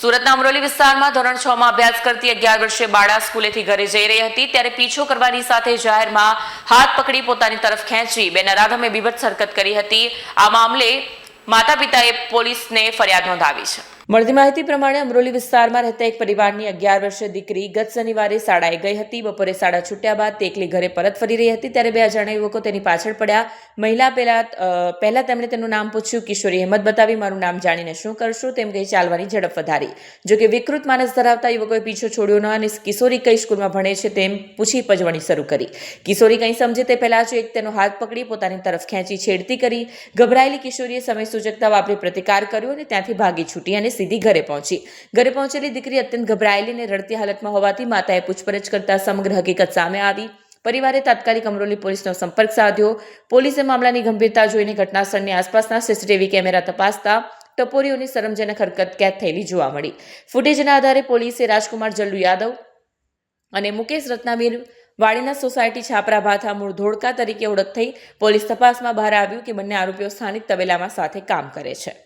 સુરતના અમરોલી વિસ્તારમાં ધોરણ 6 માં અભ્યાસ કરતી 11 વર્ષીય બાળા સ્કૂલેથી ઘરે જઈ રહી હતી ત્યારે પીછો કરવાની સાથે જાહેરમાં હાથ પકડી પોતાની તરફ ખેંચી બે નરાધમે બીભત્સ હરકત કરી હતી। આ મામલે માતા પિતાએ પોલીસને ફરિયાદ નોંધાવી છે। મળતી માહિતી પ્રમાણે અમરોલી વિસ્તારમાં રહેતા એક પરિવારની 11 વર્ષીય દીકરી ગત શનિવારે શાળાએ ગઈ હતી। બપોરે શાળા છૂટ્યા બાદ તે એકલી ઘરે પરત ફરી રહી હતી ત્યારે બે અજાણ્યા યુવકો તેની પાછળ પડ્યા। મહિલા પહેલા તેમણે તેનું નામ પૂછ્યું। કિશોરી હિંમત બતાવી મારું નામ જાણીને શું કરશું તેમ કહી ચાલવાની ઝડપ વધારી। જો કે વિકૃત માનસ ધરાવતા યુવકોએ પીછો છોડ્યો ન અને કિશોરી કઈ સ્કૂલમાં ભણે છે તેમ પૂછી પજવણી શરૂ કરી। કિશોરી કંઈ સમજે તે પહેલા જ એક તેનો હાથ પકડી પોતાની તરફ ખેંચી છેડતી કરી। ગભરાયેલી કિશોરીએ સમય સૂચકતા વાપરી પ્રતિકાર કર્યો અને ત્યાંથી ભાગી છૂટી અને સીધી ઘરે પહોંચી। ઘરે પહોંચેલી દીકરી અત્યંત ગભરાયેલી અને રડતી હાલતમાં હોવાથી માતાએ પૂછપરછ કરતા સમગ્ર હકીકત સામે આવી। પરિવારે તાત્કાલિક અમરોલી પોલીસનો સંપર્ક સાધ્યો। પોલીસે મામલાની ગંભીરતા જોઈને ઘટનાસ્થળની આસપાસના સીસીટીવી કેમેરા તપાસતા ટપોરીઓની શરમજનક હરકત કેદ થયેલી જોવા મળી। ફૂટેજના આધારે પોલીસે રાજકુમાર જલ્લુ યાદવ અને મુકેશ રત્નાવીર વાડીના સોસાયટી છાપરા ભાથા મૂળ ધોળકા તરીકે ઓળખ થઈ। પોલીસ તપાસમાં બહાર આવ્યું કે બંને આરોપીઓ સ્થાનિક તબેલામાં સાથે કામ કરે છે।